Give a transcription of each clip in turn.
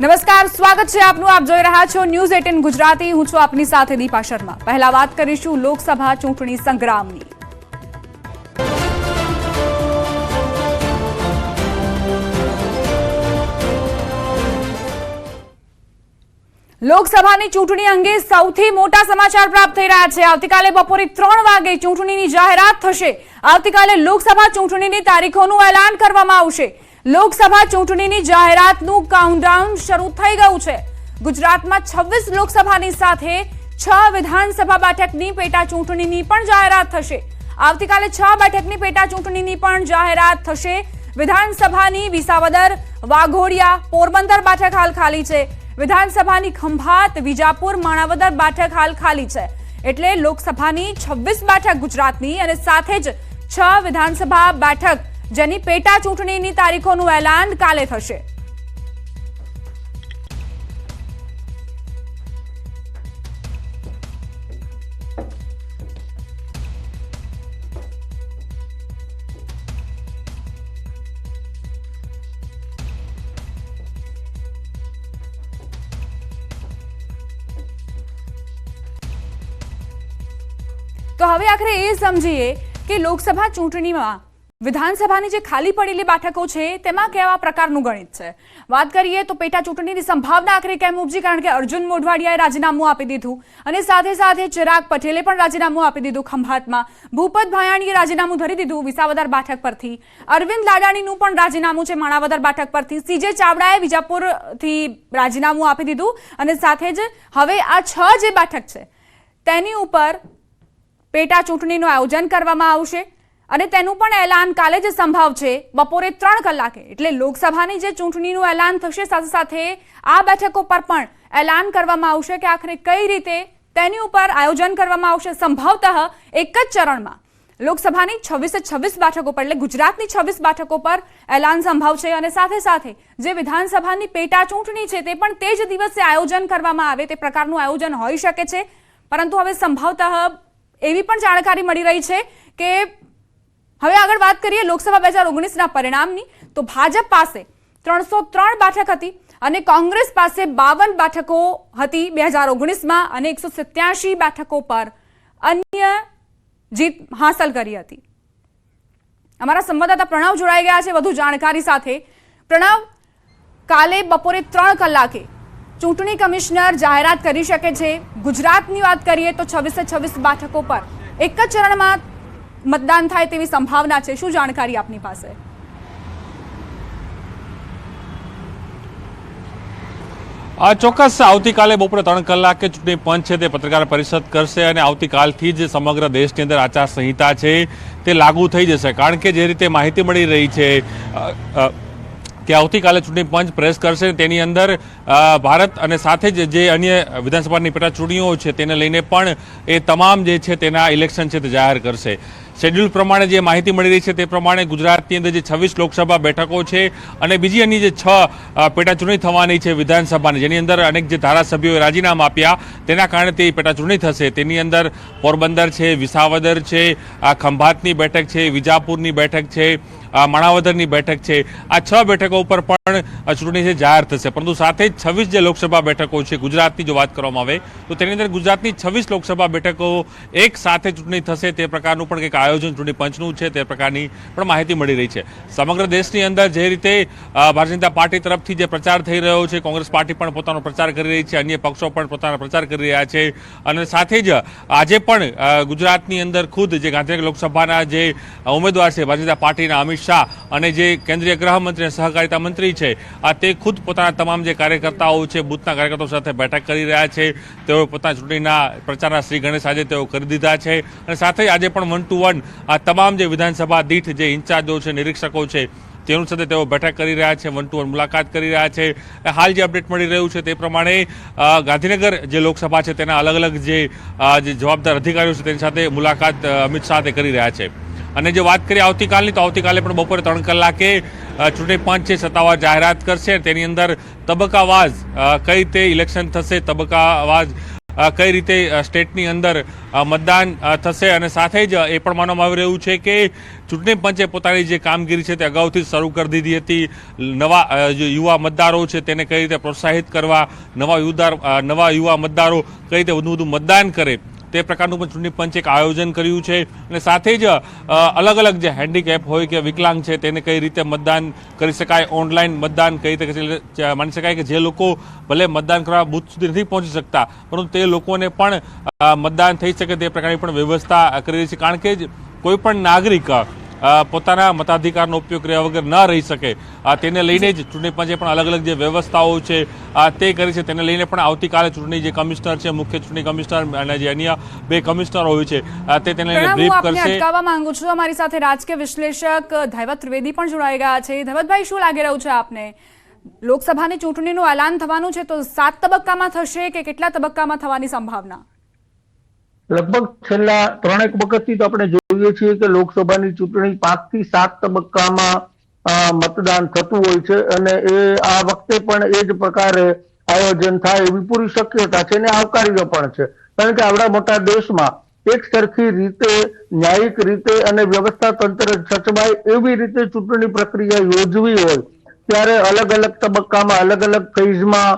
નમસ્કાર, સ્વાગત છે આપનું. આપ જોઈ રહ્યા છો ન્યૂઝ 18 ગુજરાતી. હું છું આપની સાથે દીપા શર્મા. પહેલા વાત કરીશું લોકસભા ચૂંટણી સંગ્રામની. લોકસભાની ચૂંટણી અંગે સૌથી મોટા સમાચાર પ્રાપ્ત થઈ રહ્યા છે. આવતીકાલે બપોરે 3 વાગે ચૂંટણીની જાહેરાત થશે. આવતીકાલે લોકસભા ચૂંટણીની તારીખોનું એલાન કરવામાં આવશે. લોકસભા ચૂંટણીની જાહેરાતનું કાઉન્ટડાઉન શરૂ થઈ ગયું છે. ગુજરાતમાં 26 લોકસભાની સાથે 6 વિધાનસભા બેઠકની પેટા ચૂંટણીની પણ જાહેરાત થશે. આવતીકાલે 6 બેઠકની પેટા ચૂંટણીની પણ જાહેરાત થશે. વિધાનસભાની વિસાવદર, વાઘોડિયા, પોરબંદર બેઠક હાલ ખાલી છે. વિધાનસભાની ખંભાત, વિજાપુર, માણાવદર બેઠક હાલ ખાલી છે. એટલે લોકસભાની 26 બેઠક ગુજરાતની અને સાથે જ 6 વિધાનસભા બેઠક જેની પેટા ચૂંટણીની તારીખોનું એલાન કાલે થશે. તો હવે આખરે એ સમજીએ કે લોકસભા ચૂંટણીમાં વિધાનસભાની જે ખાલી પડેલી બેઠકો છે તેમાં કેવા પ્રકારનું ગણિત છે. વાત કરીએ તો પેટા ચૂંટણીની સંભાવના આખરે કેમ ઉપજી, કારણ કે અર્જુન મોઢવાડિયાએ રાજીનામું આપી દીધું અને સાથે સાથે ચિરાગ પટેલે પણ રાજીનામું આપી દીધું ખંભાતમાં. ભૂપત ભાયાણીએ રાજીનામું ધરી દીધું વિસાવદર બેઠક પરથી. અરવિંદ લાડાણીનું પણ રાજીનામું છે માણાવદર બેઠક પરથી. સીજે ચાવડાએ વિજાપુરથી રાજીનામું આપી દીધું અને સાથે જ હવે આ 6 જે બેઠક છે તેની ઉપર પેટા ચૂંટણીનું આયોજન કરવામાં આવશે અને તેનું પણ એલાન કાલે જ સંભવ છે બપોરે 3 કલાકે. એટલે લોકસભાની જે ચૂંટણીનું એલાન થશે સાથે સાથે આ બેઠકો પર પણ એલાન કરવામાં આવશે કે આખરે કઈ રીતે તેની ઉપર આયોજન કરવામાં આવશે. સંભવતઃ એક જ ચરણમાં લોકસભાની 26 બેઠકો પર એટલે ગુજરાતની 26 બેઠકો પર એલાન સંભવ છે અને સાથે સાથે જે વિધાનસભાની પેટા ચૂંટણી છે તે પણ તે જ દિવસે આયોજન કરવામાં આવે તે પ્રકારનું આયોજન હોઈ શકે છે. પરંતુ હવે સંભવતઃ એવી પણ જાણકારી મળી રહી છે કે હવે આગળ વાત કરીએ લોકસભા 2019ના પરિણામની, તો ભાજપ પાસે 303 બેઠક હતી અને કોંગ્રેસ પાસે 52 બેઠકો હતી 2019માં અને 187 બેઠકો પર અન્ય જીત હાંસલ કરી હતી. અમારા સંવાદદાતા પ્રણવ જોડાઈ ગયા છે વધુ જાણકારી સાથે. પ્રણવ, કાલે બપોરે 3 કલાકે ચૂંટણી કમિશનર જાહેરાત કરી શકે છે. ગુજરાતની વાત કરીએ તો 26 બેઠકો પર એક જ ચરણમાં મતદાન થાય તેવી સંભાવના છે. શું જાણકારી આપની પાસે? ચોક્કસ આવતીકાલે બપોરે 3 કલાકે ચૂંટણી પંચ છે તે પત્રકાર પરિષદ કરશે અને આવતીકાલથી જ સમગ્ર દેશની અંદર આચારસંહિતા છે તે લાગુ થઈ જશે. કારણ કે જે રીતે માહિતી મળી રહી છે કે આવતીકાલે ચૂંટણી પંચ પ્રેસ કરશે તેની અંદર ભારત અને સાથે જ જે અન્ય વિધાનસભાની પેટા ચૂંટણીઓ છે તેને લઈને પણ એ તમામ જે છે તેના ઇલેક્શન છે તે જાહેર કરશે. શેડ્યુલ પ્રમાણે જે માહિતી મળી રહી છે તે પ્રમાણે ગુજરાતની અંદર જે 26 લોકસભા બેઠકો છે અને બીજી અન્ય જે 6 પેટા ચૂંટણી થવાની છે વિધાનસભાની, જેની અંદર અનેક જે ધારાસભ્યોએ રાજીનામા આપ્યા તેના કારણે તે પેટા ચૂંટણી થશે. તેની અંદર પોરબંદર છે, વિસાવદર છે, ખંભાતની બેઠક છે, વિજાપુરની બેઠક છે, માણાવદરની બેઠક છે. આ 6 બેઠકો ઉપર પણ ચૂંટણી છે જાહેર થશે. પરંતુ સાથે જ 26 જે લોકસભા બેઠકો છે ગુજરાતની જો વાત કરવામાં આવે તો તેની અંદર ગુજરાતની 26 લોકસભા બેઠકો એક સાથે ચૂંટણી થશે તે પ્રકારનું પણ કંઈક આયોજન ચૂંટણી પંચનું છે તે પ્રકારની પણ માહિતી મળી રહી છે. સમગ્ર દેશની અંદર જે રીતે ભારતીય જનતા પાર્ટી તરફથી જે પ્રચાર થઈ રહ્યો છે, કોંગ્રેસ પાર્ટી પણ પોતાનો પ્રચાર કરી રહી છે, અન્ય પક્ષો પણ પોતાનો પ્રચાર કરી રહ્યા છે અને સાથે જ આજે પણ ગુજરાતની અંદર ખુદ જે ગાંધીનગર લોકસભાના જે ઉમેદવાર છે ભારતીય જનતા પાર્ટીના અમિત શાહ અને જે કેન્દ્રીય ગૃહમંત્રી અને સહકારિતા મંત્રી છે તે ખુદ પોતાના તમામ જે કાર્યકર્તાઓ છે બૂથના કાર્યકર્તાઓ સાથે બેઠક કરી રહ્યા છે. તેઓ પોતાના ચૂંટણીના પ્રચારના શ્રી ગણેશ આજે તેઓ કરી દીધા છે અને સાથે આજે પણ 1 to 1 આ તમામ જે વિધાનસભા દીઠ જે ઇન્ચાર્જો છે, નિરીક્ષકો છે તેનું સાથે તેઓ બેઠક કરી રહ્યા છે, 1 to 1 મુલાકાત કરી રહ્યા છે. હાલ જે અપડેટ મળી રહ્યું છે તે પ્રમાણે ગાંધીનગર જે લોકસભા છે તેના અલગ અલગ જે જવાબદાર અધિકારીઓ છે તેની સાથે મુલાકાત અમિત શાહ કરી રહ્યા છે. અને જે વાત કરીએ આવતીકાલની તો આવતીકાલે પણ બપોરે 3 કલાકે ચૂંટણી પંચ છે સત્તાવાર જાહેરાત કરશે. તેની અંદર તબક્કાવાર કઈ રીતે ઇલેક્શન થશે, તબક્કાવાર કઈ રીતે સ્ટેટની અંદર મતદાન થશે અને સાથે જ એ પણ માનવામાં આવી રહ્યું છે કે ચૂંટણી પંચે પોતાની જે કામગીરી છે તે અગાઉથી શરૂ કરી દીધી હતી. નવા જે યુવા મતદારો છે તેને કઈ રીતે પ્રોત્સાહિત કરવા, નવા યુવા મતદારો કઈ રીતે વધુ મતદાન કરે તે પ્રકારનું પણ ચૂંટણી પંચે એક આયોજન કર્યું છે. અને સાથે જ અલગ અલગ જે હેન્ડીકેપ હોય કે વિકલાંગ છે તેને કઈ રીતે મતદાન કરી શકાય, ઓનલાઈન મતદાન કઈ રીતે માની શકાય કે જે લોકો ભલે મતદાન કરવા બૂથ સુધી નથી પહોંચી શકતા પરંતુ તે લોકોને પણ મતદાન થઈ શકે તે પ્રકારની પણ વ્યવસ્થા કરી રહી છે. કારણ કે કોઈ પણ નાગરિક પોતાના મતાધિકારનો ઉપયોગ કર્યા વગર ન રહી શકે તેને લઈને જ ચૂંટણી પંચે પણ અલગ અલગ જે વ્યવસ્થાઓ છે તે કરી છે. તેને લઈને પણ આવતીકાલે ચૂંટણી જે કમિશનર છે, મુખ્ય ચૂંટણી કમિશનર અને જે અન્ય 2 કમિશનર હોય છે તે તેને લઈને બ્રીફ કરશે. અટકાવવા માંગુ છું, અમારી સાથે રાજકીય વિશ્લેષક ધૈવત ત્રિવેદી પણ જોડાઈ ગયા છે. ધૈવતભાઈ, શું લાગી રહ્યું છે આપને? લોકસભાની ચૂંટણીનું એલાન થવાનું છે તો 7 તબક્કામાં થશે કે કેટલા તબક્કામાં થવાની સંભાવના? લગભગ છેલ્લા 3 વખતથી તો આપણે જોઈએ છીએ કે લોકસભાની ચૂંટણી 5 થી 7 તબક્કામાં મતદાન થતું હોય છે અને એ આ વખતે પણ એ જ પ્રકારે આયોજન થાય એવી પૂરી શક્યતા છે અને આવકાર્ય પણ છે. કારણ કે આવડા મોટા દેશમાં એક સરખી રીતે, ન્યાયિક રીતે અને વ્યવસ્થા તંત્ર સચવાય એવી રીતે ચૂંટણી પ્રક્રિયા યોજવી હોય ત્યારે અલગ અલગ તબક્કામાં, અલગ અલગ ફેઝમાં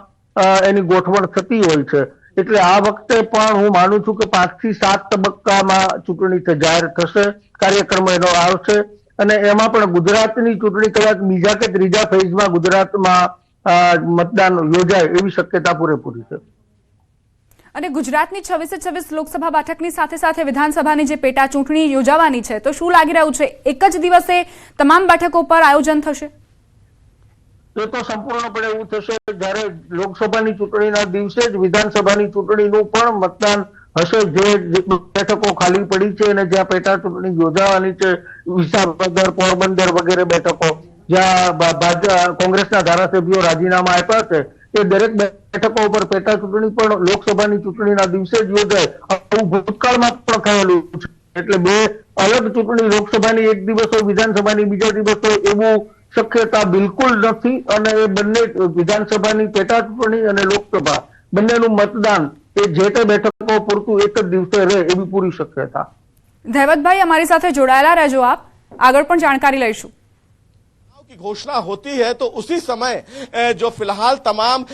એની ગોઠવણ થતી હોય છે. એટલે આ વખતે પણ હું માનું છું કે 5 થી 7 તબક્કામાં ચૂંટણી જાહેર થશે, કાર્યક્રમ એનો આવશે અને એમાં પણ ગુજરાતની ચૂંટણી કદાચ બીજા કે ત્રીજા ફેઝમાં ગુજરાતમાં મતદાન યોજાય એવી શક્યતા પૂરેપૂરી છે. અને ગુજરાતની 26 લોકસભા બેઠકની સાથે સાથે વિધાનસભાની જે પેટા ચૂંટણી યોજાવાની છે તો શું લાગી રહ્યું છે, એક જ દિવસે તમામ બેઠકો પર આયોજન થશે? એ તો સંપૂર્ણપણે એવું થશે જ્યારે લોકસભાની ચૂંટણીના દિવસે જ વિધાનસભાની ચૂંટણીનું પણ મતદાન હશે. જે બેઠકો ખાલી પડી છે અને જ્યાં પેટા ચૂંટણી યોજાવાની છે, વિસાવદર, પોરબંદર વગેરે બેઠકો જ્યાં કોંગ્રેસના ધારાસભ્યો રાજીનામા આપ્યા છે એ દરેક બેઠકો ઉપર પેટા ચૂંટણી પણ લોકસભાની ચૂંટણીના દિવસે જ યોજાય. આવું ભૂતકાળમાં પણ થયેલું છે. એટલે 2 અલગ ચૂંટણી, લોકસભાની એક દિવસ હોય, વિધાનસભાની બીજા દિવસ હોય એવું શક્યતા બિલકુલ નથી અને એ બંને વિધાનસભાની પેટા ચૂંટણી અને લોકસભા બંનેનું મતદાન એ જે તે બેઠકો પૂરતું એક જ દિવસે રહે એવી પૂરી શક્યતા. ધૈવતભાઈ, અમારી સાથે જોડાયેલા રહેજો આપ, આગળ પણ જાણકારી લઈશું. की घोषणा होती है तो उसी समय जो फिलहाल तमाम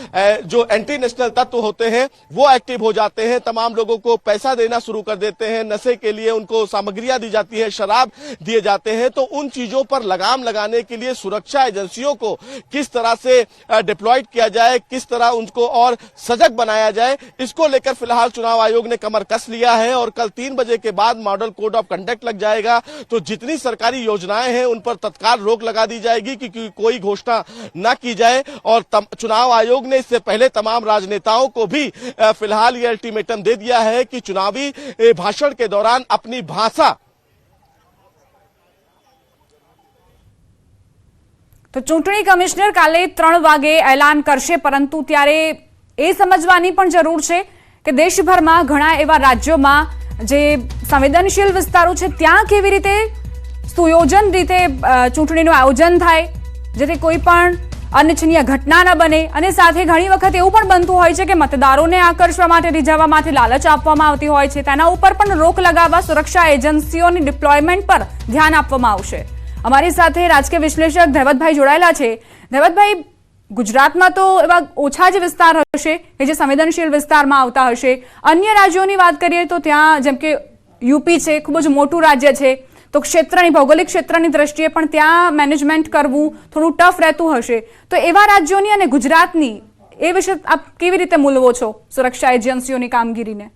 जो एंटी नेशनल तत्व होते हैं वो एक्टिव हो जाते हैं, तमाम लोगों को पैसा देना शुरू कर देते हैं, नशे के लिए उनको सामग्रियां दी जाती है, शराब दिए जाते हैं। तो उन चीजों पर लगाम लगाने के लिए सुरक्षा एजेंसियों को किस तरह से डिप्लॉयड किया जाए, किस तरह उनको और सजग बनाया जाए, इसको लेकर फिलहाल चुनाव आयोग ने कमर कस लिया है और कल 3 बजे के बाद मॉडल कोड ऑफ कंडक्ट लग जाएगा। तो जितनी सरकारी योजनाएं हैं उन पर तत्काल रोक लगा दी जाएगी कि कोई घोषणा न की जाए। और चुनाव आयोग ने इससे पहले तमाम राजनेताओं को भी फिलहाल ये अल्टीमेटम दे दिया है कि चुनावी भाषण के दौरान अपनी भाषा तो चूंटणी कमिश्नर काले 3 वागे ऐलान करशे, परंतु त्यारे ए समजवानी पण जरूर छे के देशभरमा घणा एवा राज्योमां जे संवेदनशील विस्तारो छे त्यां केवी रीते सुयोजन रीते चूंटणीनुं आयोजन थाय जेथी कोई पण अनिच्छनीय घटना न बने। अने साथे घणी वखत एवुं पण बनतुं होय छे के मतदारोने आकर्षवा माटे, રીઝવવા માટે લાલચ આપવામાં આવતી હોય છે, તેના ઉપર પણ રોક લગાવવા સુરક્ષા એજન્સીઓની ડિપ્લોયમેન્ટ પર ધ્યાન આપવામાં આવશે। અમારી સાથે રાજકીય વિશ્લેષક ધૈવતભાઈ જોડાયેલા છે। ધૈવતભાઈ, ગુજરાતમાં તો એવા ઓછા જ વિસ્તાર હશે કે જે સંવેદનશીલ વિસ્તારમાં આવતા હશે, અન્ય રાજ્યોની વાત કરીએ તો ત્યાં જેમ કે યુપી છે, ખૂબ જ મોટું રાજ્ય છે, તો ક્ષેત્રની ભૌગોલિક ક્ષેત્રની દ્રષ્ટિએ પણ ત્યાં મેનેજમેન્ટ કરવું થોડું ટફ રહેતું હશે, તો એવા રાજ્યોની અને ગુજરાતની એ વિશે આપ કેવી રીતે મૂલવો છો સુરક્ષા એજન્સીઓની કામગીરીને?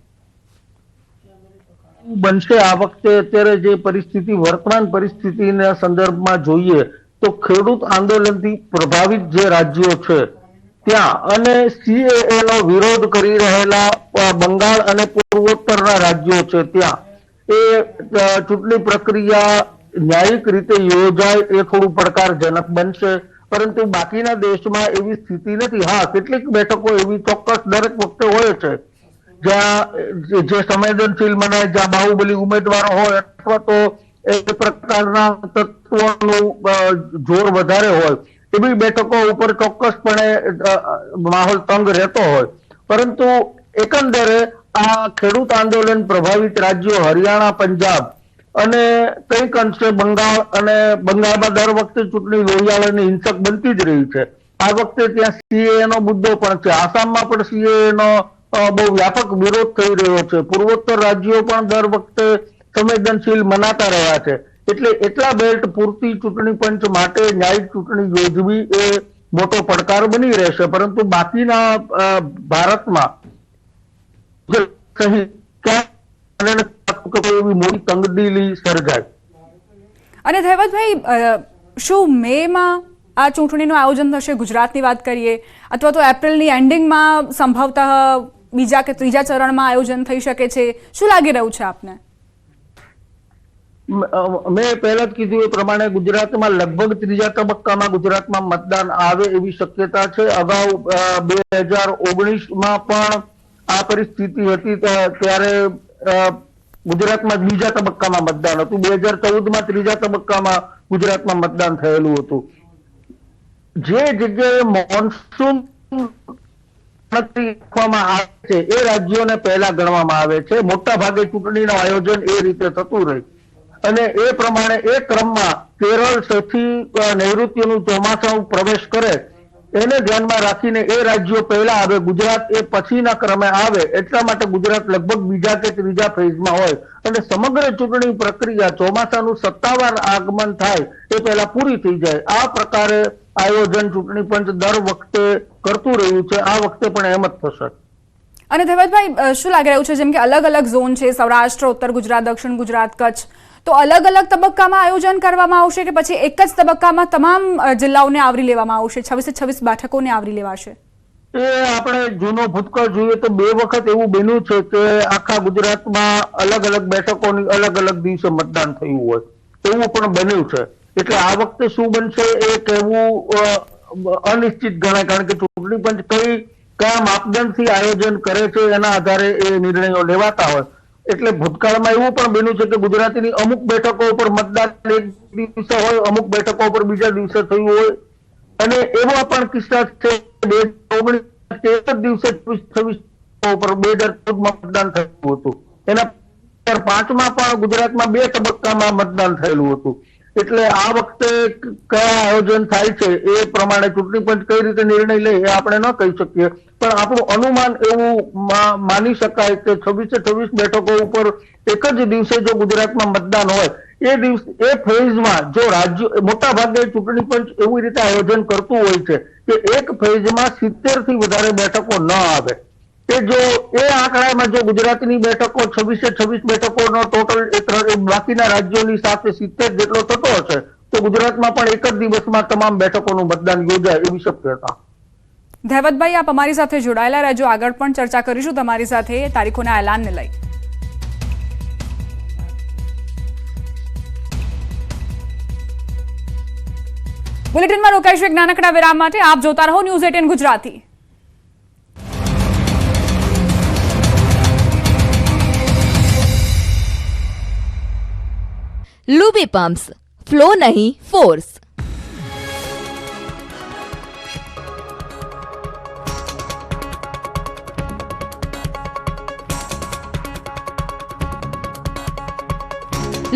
બનશે આ વખતે અત્યારે જે પરિસ્થિતિ, વર્તમાન પરિસ્થિતિના સંદર્ભમાં જોઈએ તો ખેડૂત આંદોલનથી પ્રભાવિત જે રાજ્યો છે ત્યાં અને સીએએ નો વિરોધ કરી રહેલા બંગાળ અને પૂર્વોત્તરના રાજ્યો છે ત્યાં એ ચૂંટણી પ્રક્રિયા ન્યાયિક રીતે યોજાય એ થોડું પડકારજનક બનશે, પરંતુ બાકીના દેશમાં એવી સ્થિતિ નથી। હા, કેટલીક બેઠકો એવી ચોક્કસ દરેક વખતે હોય છે જ્યાં જે સંવેદનશીલ મનાય, જ્યાં બાહુબલી ઉમેદવારો હોય અથવા તો એ પ્રકારના તત્વોનું જોર વધારે હોય એવી બેઠકો ઉપર ચોક્કસપણે માહોલ તંગ રહેતો હોય, પરંતુ એકંદરે આ ખેડૂત આંદોલન પ્રભાવિત રાજ્યો હરિયાણા, પંજાબ અને કંઈક અંશે બંગાળ, અને બંગાળમાં દર વખતે ચૂંટણી લોહિયાળ અને હિંસક બનતી જ રહી છે. આ વખતે ત્યાં સીએએ નો મુદ્દો પણ છે. આસામમાં પણ સીએએ નો બહુ વ્યાપક વિરોધ થઈ રહ્યો છે. પૂર્વોત્તર રાજ્યો પણ દર વખતે સંવેદનશીલ મનાતા રહ્યા છે. એટલે એટલા બેલ્ટ પૂરતી ચૂંટણી પંચ માટે ન્યાયિક ચૂંટણી યોજવી એ મોટો પડકાર બની રહેશે. પરંતુ બાકીના ભારતમાં એવી મોટી તંગદિલી સર્જાય. અને ધૈવતભાઈ, શું મેમાં આ ચૂંટણીનું આયોજન થશે? ગુજરાતની વાત કરીએ, અથવા તો એપ્રિલની એન્ડિંગમાં સંભવતઃ બીજા કે ત્રીજા ચરણમાં આયોજન થઈ શકે છે. શું લાગી રહ્યું છે આપને? મેં પહેલા જ કીધું એ પ્રમાણે ગુજરાતમાં લગભગ ત્રીજા તબક્કામાં ગુજરાતમાં મતદાન આવે એવી શક્યતા છે. અગાઉ 2019માં પણ આ પરિસ્થિતિ હતી, ત્યારે ગુજરાતમાં બીજા તબક્કામાં મતદાન હતું. 2014માં ત્રીજા તબક્કામાં ગુજરાતમાં મતદાન થયેલું હતું. જે જગ્યાએ મોન્સૂન રાખવામાં આવે છે એ રાજ્યોને પહેલા ગણવામાં આવે છે. મોટા ભાગે ચૂંટણીનું આયોજન એ રીતે થતું રહે, અને એ પ્રમાણે એ ક્રમમાં કેરળ સૌથી નૈઋત્યનું ચોમાસું પ્રવેશ કરે એને ધ્યાનમાં રાખીને એ રાજ્યો પહેલા આવે, ગુજરાત એ પછીના ક્રમે આવે. એટલા માટે ગુજરાત લગભગ બીજા કે ત્રીજા ફેઝમાં હોય, અને સમગ્ર ચૂંટણી પ્રક્રિયા ચોમાસાનું સત્તાવાર આગમન થાય એ પહેલા પૂરી થઈ જાય. આ પ્રકારે આયોજન ચૂંટણી પંચ દર વખતે કરતું રહ્યું છે. આ વખતે પણ એમ જ થશે. અને ધૈવતભાઈ, શું લાગી રહ્યું છે, જેમ કે અલગ અલગ ઝોન છે, સૌરાષ્ટ્ર, ઉત્તર ગુજરાત, દક્ષિણ ગુજરાત, કચ્છ, તો અલગ અલગ તબક્કામાં આયોજન કરવામાં આવશે કે પછી એક જ તબક્કામાં તમામ જિલ્લાઓને આવરી લેવામાં આવશે? 26 બેઠકોને આવરી લેવાશે? એ આપણે જૂનો ભૂતકાળ જોઈએ તો 2 વખત એવું બન્યું છે કે આખા ગુજરાતમાં અલગ અલગ બેઠકોની અલગ અલગ દિવસે મતદાન થયું હોય, એવું પણ બન્યું છે. એટલે આ વખતે શું બનશે એ કહેવું અનિશ્ચિત ગણાય, કારણ કે ચૂંટણી પંચ કયા માપદંડથી આયોજન કરે છે એના આધારે એ નિર્ણયો લેવાતા હોય. એટલે ભૂતકાળમાં એવું પણ બન્યું છે કે ગુજરાતની અમુક બેઠકો ઉપર મતદાન એક દિવસે હોય, અમુક બેઠકો ઉપર બીજા દિવસે થયું હોય, અને એવા પણ કિસ્સા છે 2019 દિવસે 26 ઉપર 2014માં મતદાન થયું હતું. એના 2005માં પણ ગુજરાતમાં 2 તબક્કામાં મતદાન થયેલું હતું. એટલે આ વખતે કયા આયોજન થાય છે એ પ્રમાણે ચૂંટણી પંચ કઈ રીતે નિર્ણય લે એ આપણે ન કહી શકીએ, પણ આપણું અનુમાન એવું માની શકાય કે 26 બેઠકો ઉપર એક જ દિવસે જો ગુજરાતમાં મતદાન હોય એ દિવસે એ ફેઝમાં જો રાજ્યો, મોટા ભાગે ચૂંટણી પંચ એવી રીતે આયોજન કરતું હોય છે કે એક ફેઝમાં 70 થી વધારે બેઠકો ન આવે. કે જો એ આંકડામાં જો ગુજરાતની બેઠકો 26 બેઠકોનો ટોટલ બાકીના રાજ્યોની સાથે 70 જેટલો થતો હશે તો ગુજરાતમાં પણ એક જ દિવસમાં તમામ બેઠકોનું મતદાન યોજાય એવી શક્યતા. ધૈવતભાઈ, આપ અમારી સાથે જોડાયેલા રહેજો. આગળ પણ ચર્ચા કરીશું તમારી સાથે તારીખોના એલાનને લઈ. બુલેટિનમાં રોકાઈશું એક નાનકડા વિરામ માટે. આપ જોતા રહો news 18 Gujarati. Luby pumps, flow नहीं फोर्स।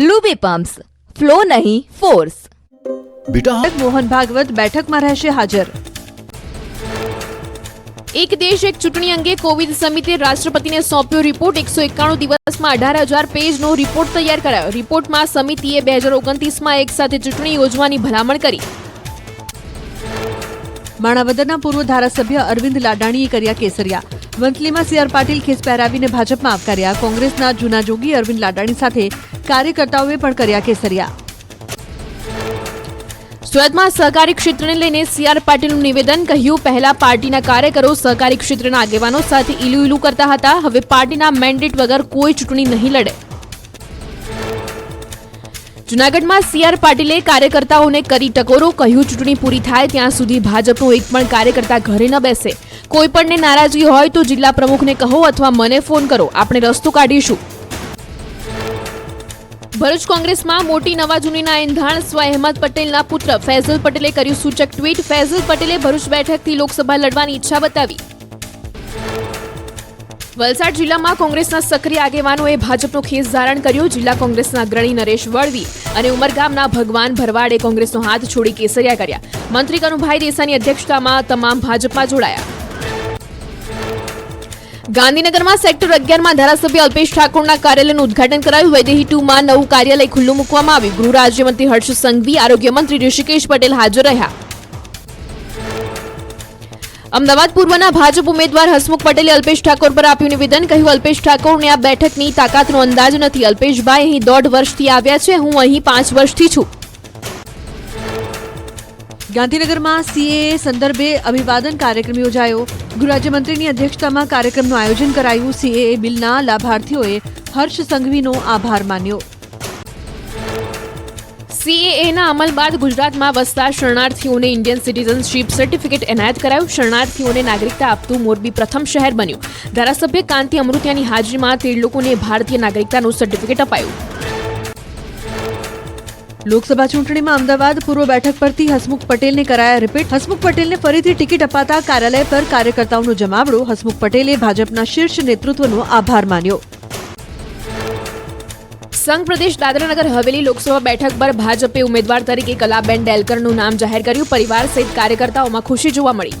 लूबी पम्प्स, फ्लो नहीं फोर्स। बेटा મોહન ભાગવત બેઠકમાં રહેશે હાજર. એક દેશ એક ચૂંટણી અંગે કોવિડ સમિતિએ રાષ્ટ્રપતિને સોંપ્યો રિપોર્ટ. 191 દિવસમાં 18,000 પેજનો રિપોર્ટ તૈયાર કરાયો. રિપોર્ટમાં સમિતિએ 2029માં એક સાથે ચૂંટણી યોજવાની ભલામણ કરી. માણાવદરના પૂર્વ ધારાસભ્ય અરવિંદ લાડાણીએ કર્યા કેસરિયા. વંથલીમાં સીઆર પાટીલ ખેસ પહેરાવીને ભાજપમાં આવકાર્યા. કોંગ્રેસના જૂના જોગી અરવિંદ લાડાણી સાથે કાર્યકર્તાઓએ પણ કર્યા કેસરિયા. સુરતમાં સહકારી ક્ષેત્રને લઈને સીઆર પાટીલનું નિવેદન. કહ્યું, પહેલા પાર્ટીના કાર્યકરો સહકારી ક્ષેત્રના આગેવાનો સાથે ઈલુ ઈલુ કરતા હતા. હવે પાર્ટીના મેન્ડેટ વગર કોઈ ચૂંટણી નહીં લડે. જૂનાગઢમાં સીઆર પાટીલે કાર્યકર્તાઓને કરી ટકોરો. કહ્યું, ચૂંટણી પૂરી થાય ત્યાં સુધી ભાજપનો એક પણ કાર્યકર્તા ઘરે ન બેસે. કોઈ પણને નારાજગી હોય તો જિલ્લા પ્રમુખને કહો અથવા મને ફોન કરો, આપણે રસ્તો કાઢીશું. ભરૂચ કોંગ્રેસમાં મોટી નવાજૂનીના એંધાણ. સ્વ અહેમદ પટેલના પુત્ર ફૈઝલ પટેલે કર્યું સૂચક ટ્વીટ. ફૈઝલ પટેલે ભરૂચ બેઠકથી લોકસભા લડવાની ઈચ્છા બતાવી. વલસાડ જિલ્લામાં કોંગ્રેસના સક્રિય આગેવાનોએ ભાજપનો ખેસ ધારણ કર્યો. જિલ્લા કોંગ્રેસના અગ્રણી નરેશ વળવી અને ઉમરગામના ભગવાન ભરવાડે કોંગ્રેસનો હાથ છોડી કેસરિયા કર્યા. મંત્રી કનુભાઈ દેસાઈની અધ્યક્ષતામાં તમામ ભાજપમાં જોડાયા. ગાંધીનગરમાં સેક્ટર 11માં ધારાસભ્ય અલ્પેશ ઠાકોરના કાર્યાલયનું ઉદઘાટન કરાયું. વૈદેહી 2માં નવું કાર્યાલય ખુલ્લું મૂકવામાં આવ્યું. ગૃહ રાજ્યમંત્રી હર્ષ સંઘવી, આરોગ્ય મંત્રી ઋષિકેશ પટેલ હાજર રહ્યા. અમદાવાદ પૂર્વના ભાજપ ઉમેદવાર હસમુખ પટેલે અલ્પેશ ઠાકોર પર આપ્યું નિવેદન. કહ્યું, અલ્પેશ ઠાકોરને આ બેઠકની તાકાતનો અંદાજ નથી. અલ્પેશભાઈ અહીં 1.5 વર્ષથી આવ્યા છે, હું અહીં 5 વર્ષથી છું. ગાંધીનગરમાં સીએએ સંદર્ભે અભિવાદન કાર્યક્રમ યોજાયો. ગૃહ રાજ્યમંત્રીની અધ્યક્ષતામાં કાર્યક્રમનું આયોજન કરાયું. સીએએ બિલના લાભાર્થીઓએ હર્ષ સંઘવીનો આભાર માન્યો. સીએએના અમલ બાદ ગુજરાતમાં વસતા શરણાર્થીઓને ઇન્ડિયન સિટીઝનશીપ સર્ટિફિકેટ એનાયત કરાયું. શરણાર્થીઓને નાગરિકતા આપતું મોરબી પ્રથમ શહેર બન્યું. ધારાસભ્ય કાંતિ અમૃતિયાની હાજરીમાં 13 લોકોને ભારતીય નાગરિકતાનું સર્ટિફિકેટ અપાયું. લોકસભા ચૂંટણીમાં અમદાવાદ પૂર્વ બેઠક પરથી હસમુખ પટેલને કરાયા રિપીટ. હસમુખ પટેલને ફરીથી ટિકિટ અપાતા કાર્યાલય પર કાર્યકર્તાઓનો જમાવડો. હસમુખ પટેલે ભાજપના શીર્ષ નેતૃત્વનો આભાર માન્યો. સંઘ પ્રદેશ દાદરાનગર હવેલી લોકસભા બેઠક પર ભાજપે ઉમેદવાર તરીકે કલાબેન ડેલકરનું નામ જાહેર કર્યું. પરિવાર સહિત કાર્યકર્તાઓમાં ખુશી જોવા મળી.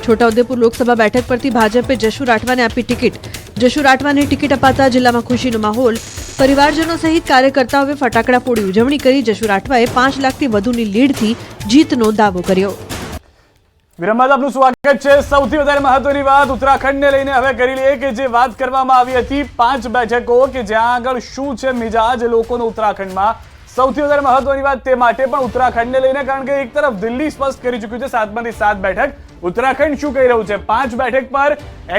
છોટાઉદેપુર લોકસભા બેઠક પરથી ભાજપે જશુ રાઠવાને આપી ટિકિટ. જશુ રાઠવાને ટિકિટ અપાતા જિલ્લામાં ખુશીનો માહોલ. પરિવારજનો સહિત કાર્યકર્તાઓએ ફટાકડા ફોડી ઉજવણી કરી. જશુ રાઠવાએ 5 લાખથી વધુની લીડથી જીતનો દાવો કર્યો. વિરામ બાદ આપનું સ્વાગત છે. સૌથી વધારે મહત્વની વાત ઉત્તરાખંડને લઈને હવે કરી લઈએ કે જે વાત કરવામાં આવી હતી 5 બેઠકો કે જ્યાં આગળ શું છે મિજાજ લોકોનો ઉત્તરાખંડમાં. સૌથી વધારે મહત્વની વાત તે માટે પણ ઉત્તરાખંડને લઈને, કારણ કે એક તરફ દિલ્હી સ્પષ્ટ કરી ચૂક્યું છે 7માંથી 7 બેઠક. ઉત્તરાખંડ શું કહી રહ્યું છે? 5 બેઠક પર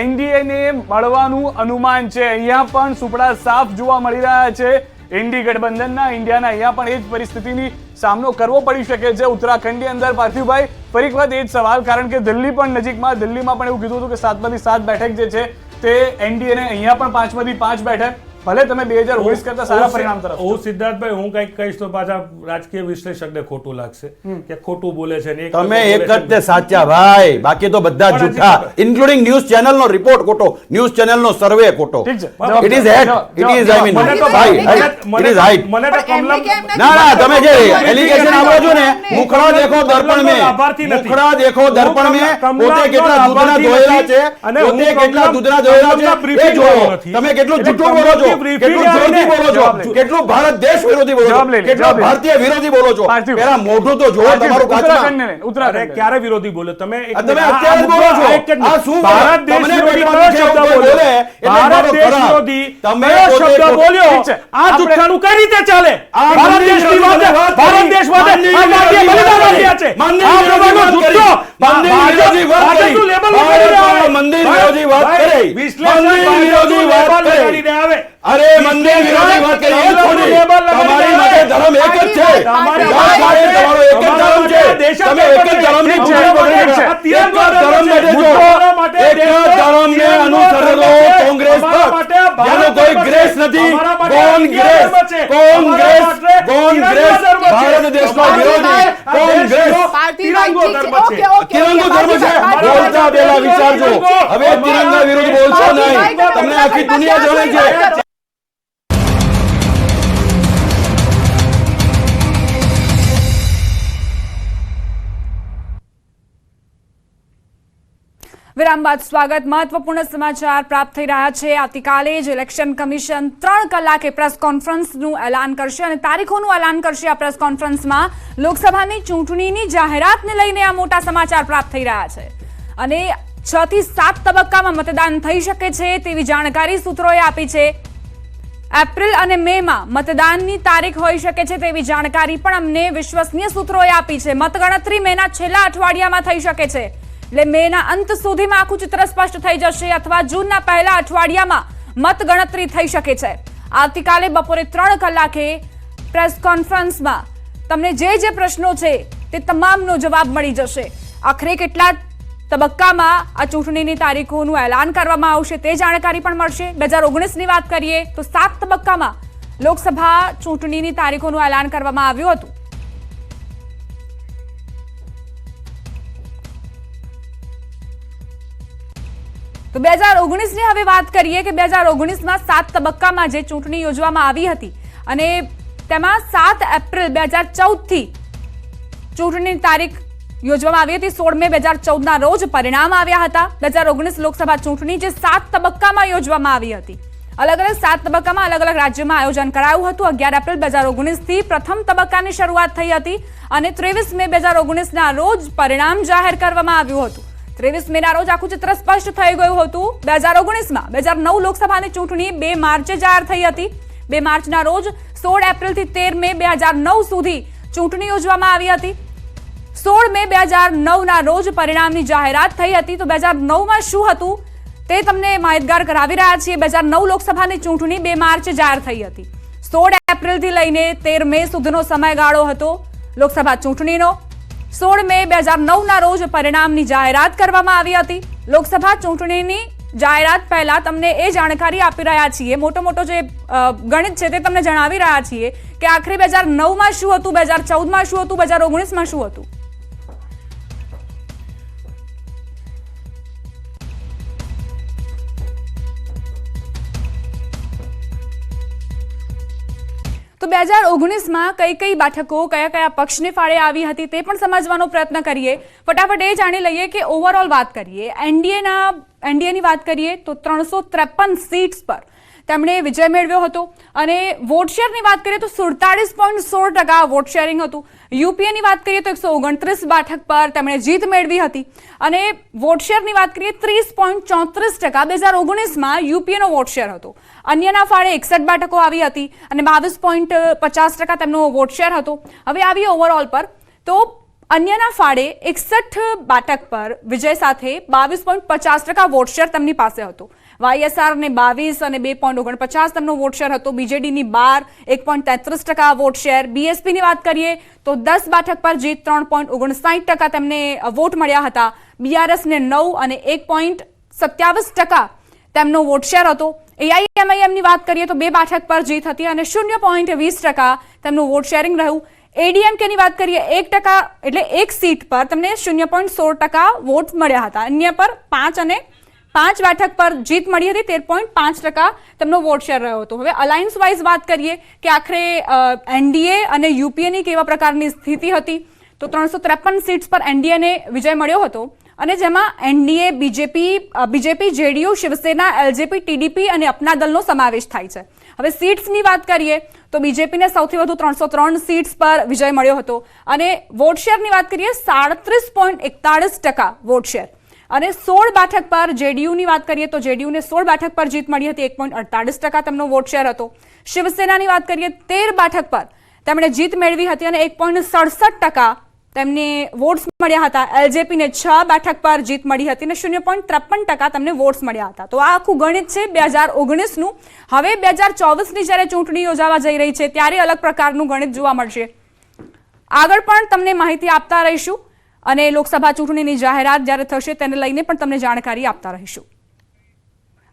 એનડીએને મળવાનું અનુમાન છે. અહીંયા પણ સુપડા સાફ જોવા મળી રહ્યા છે. ઇન્ડી ગઠબંધનના ઇન્ડિયાના અહીંયા પણ એ જ પરિસ્થિતિની સામનો કરવો પડી શકે છે ઉત્તરાખંડની અંદર. પાર્થિવભાઈ, ફરી એક વખત એ જ સવાલ, કારણ કે દિલ્હી પણ નજીકમાં, દિલ્હીમાં પણ એવું કીધું હતું કે 7માંથી 7 બેઠક જે છે તે એનડીએને, અહીંયા પણ 5માંથી 5 બેઠક. ભલે તમે 2019 કરતા સારા પરિણામ તરફ. હું સિદ્ધાર્થભાઈ, હું કંઈક કહીશ તો પાછા રાજકીય વિશ્લેષકને ખોટું લાગશે કે ખોટું બોલે છે. તમે એક જ તે સાચા ભાઈ, બાકી તો બધા જૂઠા, ઇન્ક્લુડિંગ ન્યૂઝ ચેનલનો રિપોર્ટ ખોટો, ન્યૂઝ ચેનલનો સર્વે ખોટો. ઠીક છે, it is hate, it is I mean ભાઈ, ઇટ ઇઝ હાઈટ. ના તમે જે એલિગેશન આપો છો ને, મુખડા દેખો દર્પણ में, મુખડા દેખો દર્પણ में, પોતે કેટલા દૂધના ધોયેલા છે, પોતે કેટલા દૂધના ધોયેલા છે એ જોવો. તમે કેટલું જૂઠું બોલો છો, કેટલું જોરથી બોલો છો, કેટલું ભારત દેશ વિરોધી બોલો છો, કેટલું ભારતીય વિરોધી બોલો છો. પેલા મોઢું તો જોવો તમારું કાચમાં. ઉત્તરાખંડ ક્યારે વિરોધી બોલે તમે? તમે અત્યારે બોલો છો આ શું ભારત દેશ વિરોધી કયો શબ્દ બોલે? ભારત દેશ વિરોધી તમે શબ્દ બોલ્યો. આ જુઠ્ઠાનું કઈ રીતે ચાલે? ભારત દેશની વાત, ભારત દેશ માટે આ ભારતીય બલિદાન આપ્યા છે. આ પ્રમાણનો જુઠ્ઠો ભાજપનું લેબલ મંદિર વિરોધી વાત કરે, વિશ્લેષણ વિરોધી વાત કરીને આવે. અરે મંદિર વિરોધી વાત કરી, એ થોડી તમારી માટે ધર્મ એક જ છે, તમારો એક જ ધર્મ છે, તમે એક જ ધર્મની પૂજા કરો છો, એક જ ધર્મ માટે જો એક જ ધર્મને અનુસરેલો કોંગ્રેસ પક્ષ, જેનો કોઈ ગ્રેસ નથી. કોંગ્રેસ ભારત દેશનો વિરોધી કોંગ્રેસ તિરંગો ધર્મ છે. બોલતા પહેલા વિચારજો. હવે તિરંગા વિરુદ્ધ બોલશો નહીં, તમને આખી દુનિયા જાણે છે. વિરામ બાદ સ્વાગત. મહત્વપૂર્ણ સમાચાર પ્રાપ્ત થઈ રહ્યા છે. આવતીકાલે જ ઇલેક્શન કમિશન 3 કલાકે પ્રેસ કોન્ફરન્સનું એલાન કરશે અને તારીખોનું એલાન કરશે. આ પ્રેસ કોન્ફરન્સમાં લોકસભાની ચૂંટણીની જાહેરાતને લઈને આ મોટા સમાચાર પ્રાપ્ત થઈ રહ્યા છે અને 6 થી 7 તબક્કામાં મતદાન થઈ શકે છે તેવી જાણકારી સૂત્રોએ આપી છે. એપ્રિલ અને મેમાં મતદાનની તારીખ હોઈ શકે છે તેવી જાણકારી પણ અમને વિશ્વસનીય સૂત્રોએ આપી છે. મતગણતરી મેના છેલ્લા અઠવાડિયામાં થઈ શકે છે, એટલે મેના અંત સુધીમાં આખું ચિત્ર સ્પષ્ટ થઈ જશે અથવા જૂનના પહેલા અઠવાડિયામાં મતગણતરી થઈ શકે છે. આવતીકાલે બપોરે 3 કલાકે પ્રેસ કોન્ફરન્સમાં તમને જે પ્રશ્નો છે તે તમામનો જવાબ મળી જશે. આખરે કેટલા તબક્કામાં આ ચૂંટણીની તારીખોનું એલાન કરવામાં આવશે તે જાણકારી પણ મળશે. 2019ની વાત કરીએ તો 7 તબક્કામાં લોકસભા ચૂંટણીની તારીખોનું એલાન કરવામાં આવ્યું હતું. તો 2019ની હવે વાત કરીએ કે 2019માં 7 તબક્કામાં જે ચૂંટણી યોજવામાં આવી હતી અને તેમાં 7 એપ્રિલ 2014 થી ચૂંટણીની તારીખ યોજવામાં આવી હતી. 16 મે 2014ના રોજ પરિણામ આવ્યા હતા. 2019 લોકસભા ચૂંટણી જે 7 તબક્કામાં યોજવામાં આવી હતી. અલગ અલગ 7 તબક્કામાં અલગ અલગ રાજ્યોમાં આયોજન કરાયું હતું. 11 એપ્રિલ 2019 થી પ્રથમ તબક્કાની શરૂઆત થઈ હતી અને 23 મે 2019ના રોજ પરિણામ જાહેર કરવામાં આવ્યું હતું. 23 મેના રોજ આખું ચિત્ર સ્પષ્ટ થઈ ગયું હતું. 2019માં 2009 લોકસભાની ચૂંટણી 2 માર્ચે જાહેર થઈ હતી. 2 માર્ચના રોજ 16 એપ્રિલથી 13 મે 2009 સુધી ચૂંટણી યોજવામાં આવી હતી. 16 મે 2009ના રોજ પરિણામની જાહેરાત થઈ હતી. તો 2009માં શું હતું તે તમને માહિતગાર કરાવી રહ્યા છીએ. 2009 લોકસભાની ચૂંટણી 2 માર્ચે જાહેર થઈ હતી. 16 એપ્રિલથી લઈને 13 મે સુધીનો સમયગાળો હતો લોકસભા ચૂંટણીનો. 16 મે 2009ના રોજ પરિણામની જાહેરાત કરવામાં આવી હતી. લોકસભા ચૂંટણીની જાહેરાત પહેલા તમને એ જાણકારી આપી રહ્યા છીએ, મોટો જે ગણિત છે તે તમને જણાવી રહ્યા છીએ કે આખરે 2009માં શું હતું, 2014માં શું હતું, 2019માં શું હતું. તો 2019માં કઈ બેઠકો કયા પક્ષને ફાળે આવી હતી તે પણ સમજવાનો પ્રયત્ન કરીએ. ફટાફટ એ જાણી લઈએ કે ઓવરઓલ વાત કરીએ એનડીએની વાત કરીએ તો 353 સીટ્સ પર તેમણે વિજય મેળવ્યો હતો અને વોટ શેરની વાત કરીએ તો 47.16% વોટ શેરિંગ હતું. યુપીએની વાત કરીએ તો 129 બેઠક પર તેમણે જીત મેળવી હતી અને વોટ શેરની વાત કરીએ 30.34% 2019માં યુપીએનો વોટ શેર હતો. અન્યના ફાળે 61 બેઠકો આવી હતી અને 22.50% તેમનો વોટ શેર હતો. હવે આવી ઓવરઓલ પર તો અન્યના ફાળે 61 બેઠક પર વિજય સાથે 22.50% વોટ શેર તેમની પાસે હતો. વાયએસઆર ને 22 અને 2.49% તેમનો વોટ શેર હતો. બીજેડીની 12 1.33% વોટ શેર. બીએસપીની વાત કરીએ તો 10 બેઠક પર જીત 3.59% તેમને વોટ મળ્યા હતા. બીઆરએસને 9 અને 1.27% તેમનો વોટ શેર હતો. એઆઈએમઆઈએમની વાત કરીએ તો 2 બેઠક પર જીત હતી અને 0.20% તેમનું વોટ શેરિંગ રહ્યું. એડીએમકેની વાત કરીએ 1% એટલે એક સીટ પર તમને 0.16% વોટ મળ્યા હતા. અન્ય પર 5 અને 5 બેઠક પર જીત મળી હતી. 13.5% તેમનો વોટ શેર રહ્યો હતો. હવે અલાયન્સ વાઇઝ વાત કરીએ કે આખરે એનડીએ અને યુપીએની કેવા પ્રકારની સ્થિતિ હતી તો 353 સીટ્સ પર એનડીએને વિજય મળ્યો હતો અને જેમાં NDA BJP JDU Shivsena LJP TDP અને અપના દળનો સમાવેશ થાય છે. હવે સીટ્સની વાત કરીએ તો બીજેપીને સૌથી વધુ 303 સીટ્સ પર વિજય મળ્યો હતો અને વોટ શેરની વાત કરીએ 37.41% વોટ શેર અને 16 બેઠક પર જેડીયુની વાત કરીએ તો જેડીયુને 16 બેઠક પર જીત મળી હતી. 1.48% તેમનો વોટ શેર હતો. શિવસેનાની વાત કરીએ 13 બેઠક પર તેમણે જીત મેળવી હતી અને 1.67% તેમને વોટ્સ મળ્યા હતા. એલજેપીને 6 બેઠક પર જીત મળી હતી અને 0.53% તેમને વોટ્સ મળ્યા હતા. તો આ આખું ગણિત છે 2019નું. હવે 2024ની જ્યારે ચૂંટણી યોજાવા જઈ રહી છે ત્યારે અલગ પ્રકારનું ગણિત જોવા મળશે. આગળ પણ તમને માહિતી આપતા રહીશું અને લોકસભા ચૂંટણીની જાહેરાત જ્યારે થશે તેને લઈને પણ તમને જાણકારી આપતા રહીશું.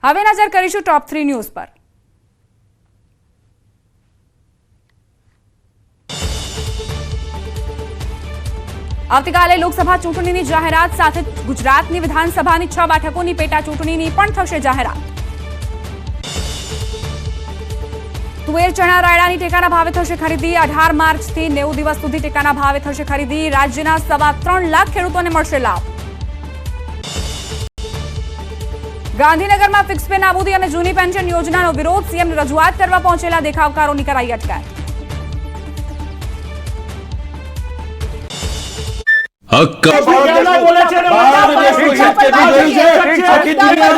હવે નજર કરીશું ટોપ 3 ન્યૂઝ પર. આવતીકાલે લોકસભા ચૂંટણીની જાહેરાત સાથે ગુજરાતની વિધાનસભાની 6 બેઠકોની પેટા ચૂંટણીની પણ થશે જાહેરાત. તુવેર ચણા રાયડાની ટેકાના ભાવે થશે ખરીદી. 18 માર્ચથી 90 દિવસ સુધી ટેકાના ભાવે થશે ખરીદી. રાજ્યના 3.25 લાખ ખેડૂતોને મળશે લાભ. ગાંધીનગરમાં ફિક્સ પે નાબૂદી અને જૂની પેન્શન યોજનાનો વિરોધ. સીએમને રજૂઆત કરવા પહોંચેલા દેખાવકારોની કરાઈ અટકાયત. બોલે છે